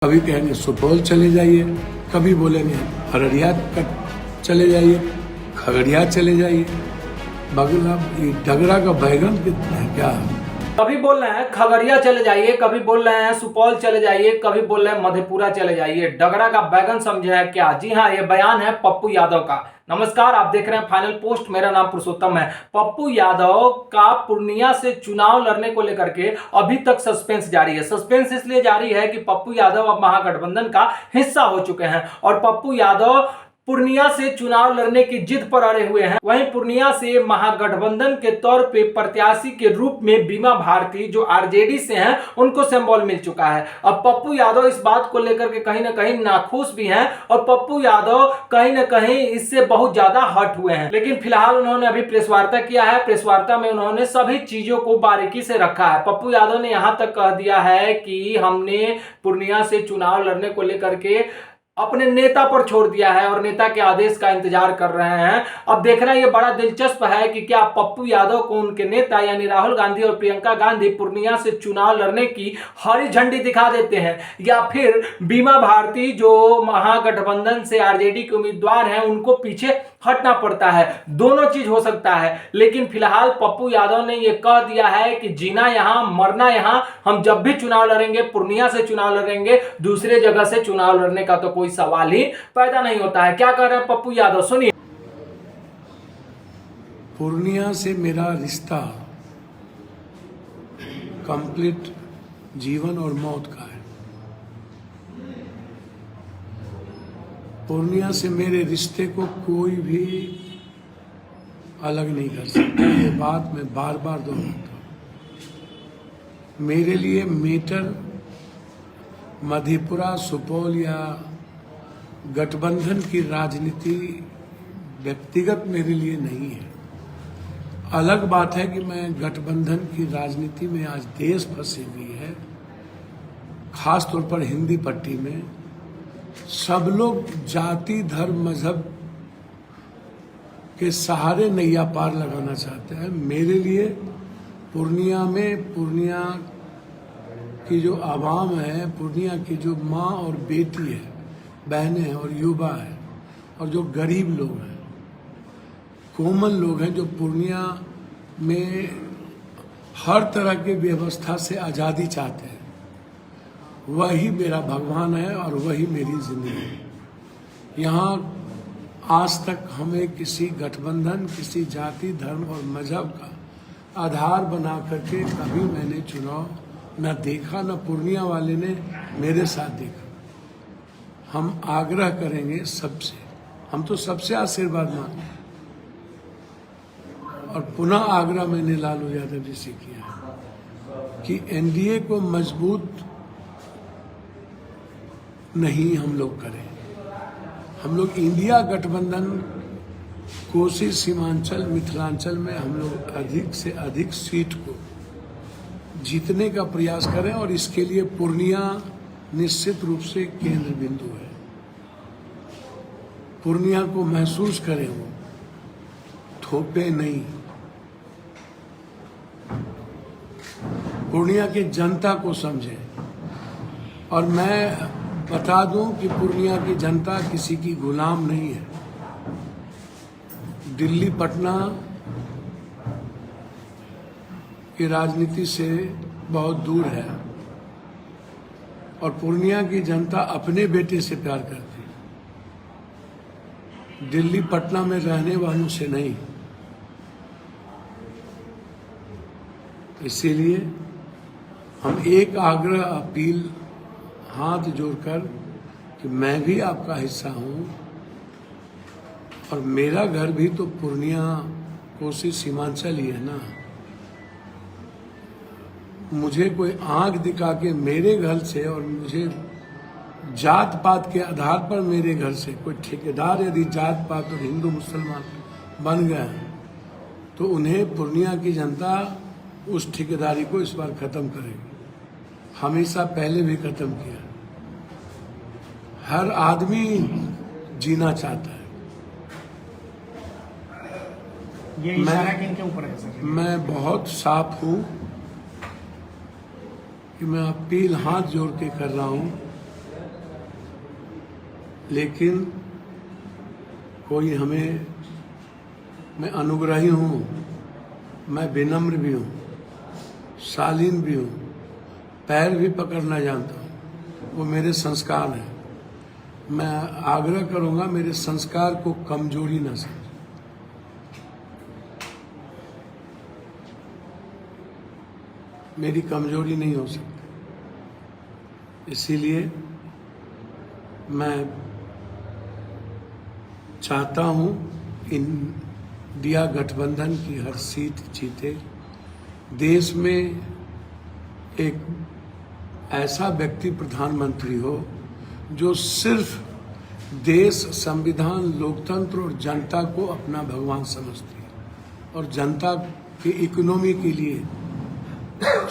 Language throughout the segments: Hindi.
कभी कहेंगे सुपौल चले जाइए, कभी बोलेंगे अररिया चले जाइए, खगड़िया चले जाइए। बगला ये डगरा का बैगन कितना है क्या? कभी बोल रहे हैं खगड़िया चले जाइए, कभी बोल रहे हैं सुपौल चले जाइए, कभी बोल रहे हैं मधेपुरा चले जाइए। डगरा का बैगन समझे है क्या? जी हाँ, ये बयान है पप्पू यादव का। नमस्कार, आप देख रहे हैं फाइनल पोस्ट। मेरा नाम पुरुषोत्तम है। पप्पू यादव का पूर्णिया से चुनाव लड़ने को लेकर के अभी तक सस्पेंस जारी है। सस्पेंस इसलिए जारी है कि पप्पू यादव अब महागठबंधन का हिस्सा हो चुके हैं और पप्पू यादव पूर्णिया से चुनाव लड़ने की जिद पर अड़े हुए हैं। वहीं पूर्णिया से महागठबंधन के तौर पे प्रत्याशी के रूप में बीमा भारती जो आरजेडी से हैं उनको सिंबल मिल चुका है। अब पप्पू यादव इस बात को लेकर के कहीं ना कहीं नाखुश भी हैं और पप्पू यादव कहीं ना कहीं इससे बहुत ज्यादा हट हुए हैं। लेकिन फिलहाल उन्होंने अभी प्रेस वार्ता किया है। प्रेस वार्ता में उन्होंने सभी चीजों को बारीकी से रखा है। पप्पू यादव ने यहां तक कह दिया है कि हमने पूर्णिया से चुनाव लड़ने को लेकर के अपने नेता पर छोड़ दिया है और नेता के आदेश का इंतजार कर रहे हैं। अब देखना ये बड़ा दिलचस्प है कि क्या पप्पू यादव को उनके नेता यानी राहुल गांधी और प्रियंका गांधी पूर्णिया से चुनाव लड़ने की हरी झंडी दिखा देते हैं या फिर बीमा भारती जो महागठबंधन से आरजेडी के उम्मीदवार हैं उनको पीछे हटना पड़ता है। दोनों चीज हो सकता है। लेकिन फिलहाल पप्पू यादव ने यह कह दिया है कि जीना यहां मरना यहां, हम जब भी चुनाव लड़ेंगे पूर्णिया से चुनाव लड़ेंगे, दूसरे जगह से चुनाव लड़ने का तो कोई सवाल ही पैदा नहीं होता है। क्या कह रहे हैं पप्पू यादव, सुनिए। पूर्णिया से मेरा रिश्ता कंप्लीट जीवन और मौत का है। पूर्णिया से मेरे रिश्ते को कोई भी अलग नहीं कर सकता। ये बात मैं बार बार दोहराता हूँ। मेरे लिए मीटर मधेपुरा सुपौल या गठबंधन की राजनीति व्यक्तिगत मेरे लिए नहीं है। अलग बात है कि मैं गठबंधन की राजनीति में आज देश फंसी हुई है, खास तौर पर हिंदी पट्टी में। सब लोग जाति धर्म मजहब के सहारे नैया पार लगाना चाहते हैं। मेरे लिए पूर्णिया में पूर्णिया की जो आवाम है, पूर्णिया की जो माँ और बेटी है, बहनें हैं और युवा है और जो गरीब लोग हैं, कोमल लोग हैं, जो पूर्णिया में हर तरह की व्यवस्था से आज़ादी चाहते हैं, वही मेरा भगवान है और वही मेरी जिंदगी है। यहाँ आज तक हमें किसी गठबंधन, किसी जाति धर्म और मजहब का आधार बना करके कभी मैंने चुनाव न देखा, न पूर्णिया वाले ने मेरे साथ देखा। हम आग्रह करेंगे सबसे, हम तो सबसे आशीर्वाद मांगे और पुनः आग्रह मैंने लालू यादव जी से किया है कि एनडीए को मजबूत नहीं हम लोग करें। हम लोग इंडिया गठबंधन कोसी सीमांचल मिथिलांचल में हम लोग अधिक से अधिक सीट को जीतने का प्रयास करें और इसके लिए पूर्णिया निश्चित रूप से केंद्र बिंदु है। पूर्णिया को महसूस करें, वो थोपे नहीं। पूर्णिया की जनता को समझें। और मैं बता दूं कि पूर्णिया की जनता किसी की गुलाम नहीं है। दिल्ली पटना की राजनीति से बहुत दूर है और पूर्णिया की जनता अपने बेटे से प्यार करती है, दिल्ली पटना में रहने वालों से नहीं। इसीलिए हम एक आग्रह अपील हाथ जोड़कर कि मैं भी आपका हिस्सा हूं और मेरा घर भी तो पूर्णिया कोसी सीमांचल ही है ना। मुझे कोई आंख दिखा के मेरे घर से और मुझे जात पात के आधार पर मेरे घर से कोई ठेकेदार यदि जात पात और हिंदू मुसलमान बन गए तो उन्हें पूर्णिया की जनता उस ठेकेदारी को इस बार खत्म करेगी। हमेशा पहले भी खत्म किया। हर आदमी जीना चाहता है। ये इशारा किनके ऊपर है सर? मैं बहुत साफ हूँ कि मैं अपील हाथ जोड़ के कर रहा हूँ लेकिन कोई हमें, मैं अनुग्रही हूँ, मैं विनम्र भी हूँ, शालीन भी हूँ, पैर भी पकड़ना जानता हूँ, वो मेरे संस्कार हैं। मैं आग्रह करूँगा मेरे संस्कार को कमजोरी न समझें। मेरी कमजोरी नहीं हो सकती, इसीलिए मैं चाहता हूँ इंडिया गठबंधन की हर सीट जीते। देश में एक ऐसा व्यक्ति प्रधानमंत्री हो जो सिर्फ देश, संविधान, लोकतंत्र और जनता को अपना भगवान समझती है और जनता की इकोनॉमी के लिए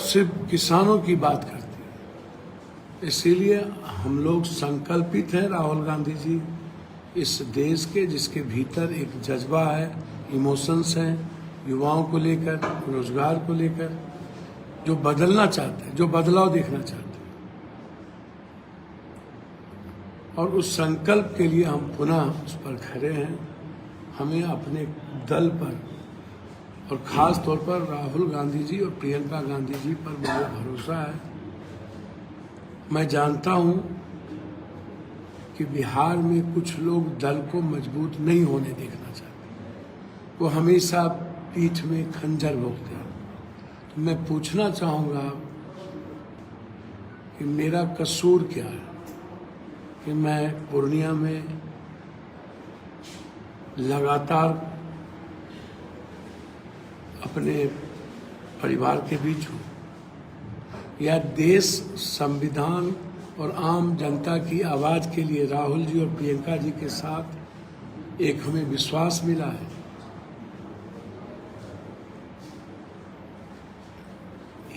सिर्फ किसानों की बात करती है। इसीलिए हम लोग संकल्पित हैं, राहुल गांधी जी, इस देश के जिसके भीतर एक जज्बा है, इमोशंस हैं, युवाओं को लेकर, रोजगार को लेकर, जो बदलना चाहते हैं, जो बदलाव देखना चाहते हैं। और उस संकल्प के लिए हम पुनः उस पर खड़े हैं। हमें अपने दल पर और ख़ास तौर पर राहुल गांधी जी और प्रियंका गांधी जी पर मुझे भरोसा है। मैं जानता हूं कि बिहार में कुछ लोग दल को मजबूत नहीं होने देखना चाहते, वो हमेशा पीठ में खंजर भोंकते हैं। तो मैं पूछना चाहूँगा कि मेरा कसूर क्या है कि मैं पूर्णिया में लगातार अपने परिवार के बीच हूँ, या देश, संविधान और आम जनता की आवाज़ के लिए राहुल जी और प्रियंका जी के साथ एक हमें विश्वास मिला है।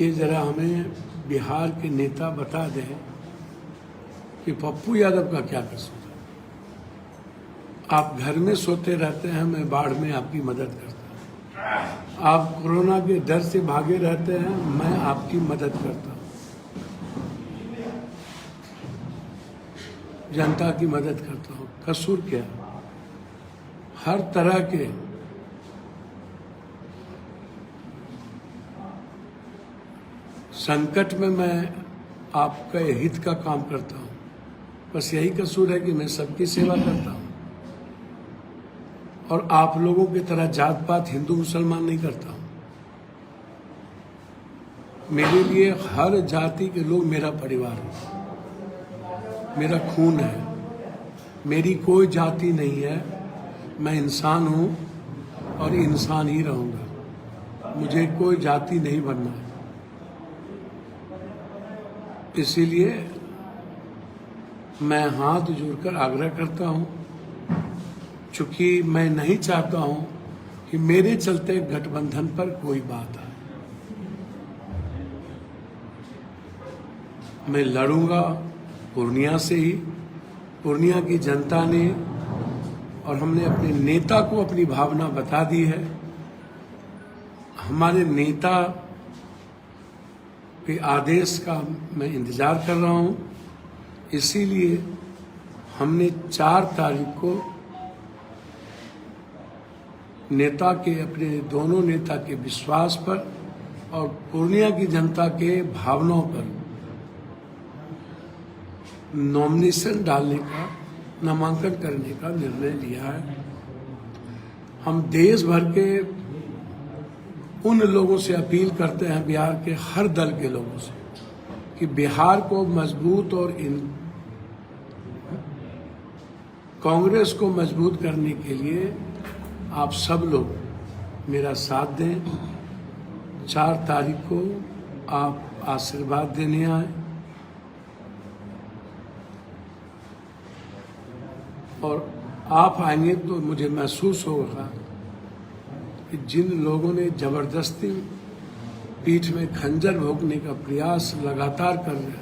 ये जरा हमें बिहार के नेता बता दें कि पप्पू यादव का क्या कसूर है। आप घर में सोते रहते हैं, मैं बाढ़ में आपकी मदद करता हूँ। आप कोरोना के डर से भागे रहते हैं, मैं आपकी मदद करता हूँ, जनता की मदद करता हूँ। कसूर क्या? हर तरह के संकट में मैं आपका हित का काम करता हूँ। बस यही कसूर है कि मैं सबकी सेवा करता हूँ और आप लोगों की तरह जात पात, हिंदू मुसलमान नहीं करता हूँ। मेरे लिए हर जाति के लोग मेरा परिवार है, मेरा खून है। मेरी कोई जाति नहीं है, मैं इंसान हूँ और इंसान ही रहूँगा। मुझे कोई जाति नहीं बनना है। इसीलिए मैं हाथ जोड़कर आग्रह करता हूँ, चूंकि मैं नहीं चाहता हूँ कि मेरे चलते गठबंधन पर कोई बात आए। मैं लड़ूंगा पूर्णिया से ही। पूर्णिया की जनता ने और हमने अपने नेता को अपनी भावना बता दी है। हमारे नेता के आदेश का मैं इंतजार कर रहा हूं। इसीलिए हमने 4 तारीख को नेता के, अपने दोनों नेता के विश्वास पर और पूर्णिया की जनता के भावनाओं पर नॉमिनेशन डालने का, नामांकन करने का निर्णय लिया है। हम देश भर के उन लोगों से अपील करते हैं, बिहार के हर दल के लोगों से, कि बिहार को मजबूत और कांग्रेस को मजबूत करने के लिए आप सब लोग मेरा साथ दें। 4 तारीख को आप आशीर्वाद देने आए और आप आएंगे तो मुझे महसूस होगा कि जिन लोगों ने जबरदस्ती पीठ में खंजर भोंकने का प्रयास लगातार कर रहे हैं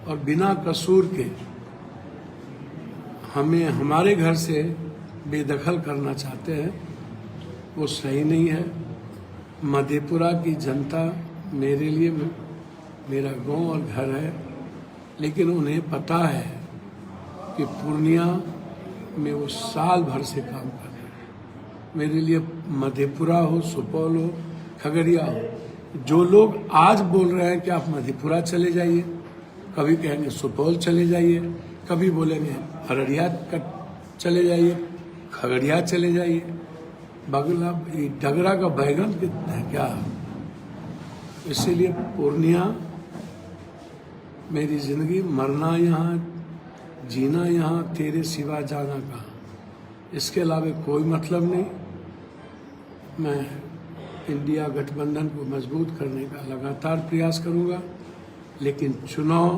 और बिना कसूर के हमें हमारे घर से बेदखल करना चाहते हैं, वो सही नहीं है। मधेपुरा की जनता मेरे लिए मेरा गांव और घर है, लेकिन उन्हें पता है कि पूर्णिया में वो साल भर से काम कर रहे हैं। मेरे लिए मधेपुरा हो, सुपौल हो, खगड़िया हो, जो लोग आज बोल रहे हैं कि आप मधेपुरा चले जाइए, कभी कहेंगे सुपौल चले जाइए, कभी बोलेंगे अररिया चले जाइए, खगड़िया चले जाइए, बगला डगरा का बैगन कितना है क्या। इसीलिए पूर्णिया मेरी जिंदगी, मरना यहाँ, जीना यहाँ, तेरे सिवा जाना कहाँ, इसके अलावा कोई मतलब नहीं। मैं इंडिया गठबंधन को मजबूत करने का लगातार प्रयास करूंगा, लेकिन चुनाव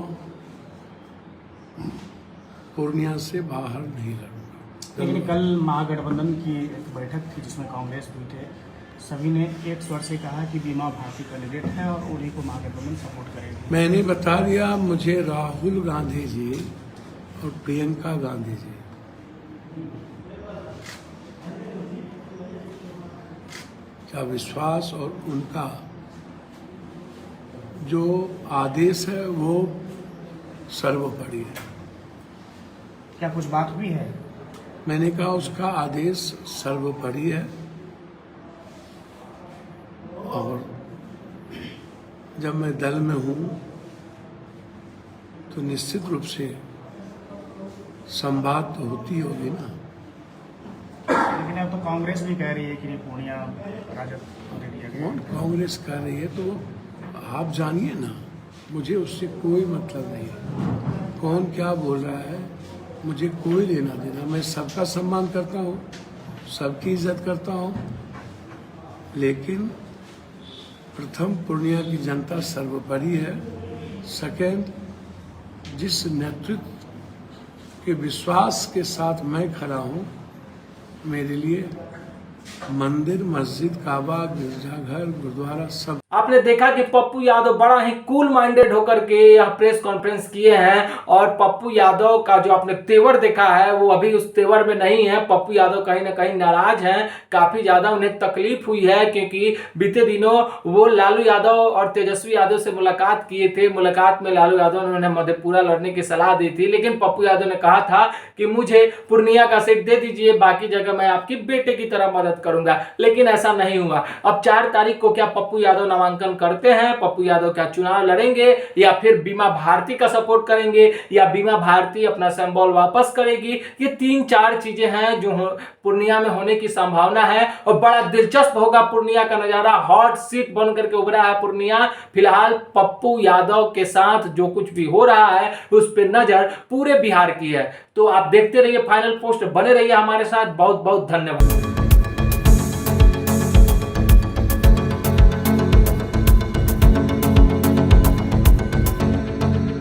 पूर्णिया से बाहर नहीं लड़ूंगा। लेकिन कल महागठबंधन की एक बैठक थी जिसमें कांग्रेस भी थे, सभी ने एक स्वर से कहा कि बीमा भारती कैंडिडेट है और उन्हीं को महागठबंधन सपोर्ट करेगी। मैंने बता दिया, मुझे राहुल गांधी जी और प्रियंका गांधी जी का विश्वास और उनका जो आदेश है वो सर्वोपरि है। क्या कुछ बात हुई है? मैंने कहा उसका आदेश सर्वोपरि है, और जब मैं दल में हूँ तो निश्चित रूप से संवाद तो होती होगी ना। लेकिन अब तो कांग्रेस भी कह रही है कि पूर्णिया राजद को दे दिया गया। कौन कांग्रेस कर रही है तो आप जानिए ना, मुझे उससे कोई मतलब नहीं है। कौन क्या बोल रहा है मुझे कोई लेना देना। मैं सबका सम्मान करता हूँ, सबकी इज्जत करता हूँ, लेकिन प्रथम पूर्णिया की जनता सर्वोपरि है। सेकंड, जिस नेतृत्व के विश्वास के साथ मैं खड़ा हूँ, मेरे लिए मंदिर, मस्जिद, काबा, गिरजाघर, गुरुद्वारा सब। आपने देखा कि पप्पू यादव बड़ा ही कूल माइंडेड होकर के यह प्रेस कॉन्फ्रेंस किए हैं, और पप्पू यादव का जो आपने तेवर देखा है वो अभी उस तेवर में नहीं है। पप्पू यादव कहीं ना कहीं नाराज हैं, काफी ज्यादा उन्हें तकलीफ हुई है, क्योंकि बीते दिनों वो लालू यादव और तेजस्वी यादव से मुलाकात किए थे। मुलाकात में लालू यादव ने उन्हें मधेपुरा लड़ने की सलाह दी थी, लेकिन पप्पू यादव ने कहा था कि मुझे पूर्णिया का सीट दे दीजिए, बाकी जगह मैं आपकी बेटे की तरह मदद करूंगा। लेकिन ऐसा नहीं हुआ। अब 4 तारीख को क्या पप्पू यादव नामांकन करते हैं? पप्पू यादव क्या चुनाव लड़ेंगे, या फिर बीमा भारती का सपोर्ट करेंगे, या बीमा भारती अपना सिंबल वापस करेगी? ये 3-4 चीजें हैं जो पूर्णिया में होने की संभावना है, और बड़ा दिलचस्प होगा पूर्णिया का नजारा। हॉट सीट बन करके उभरा है पूर्णिया। फिलहाल पप्पू यादव के साथ जो कुछ भी हो रहा है उस पर नजर पूरे बिहार की है। तो आप देखते रहिए फाइनल पोस्ट, बने रहिए हमारे साथ। बहुत बहुत धन्यवाद।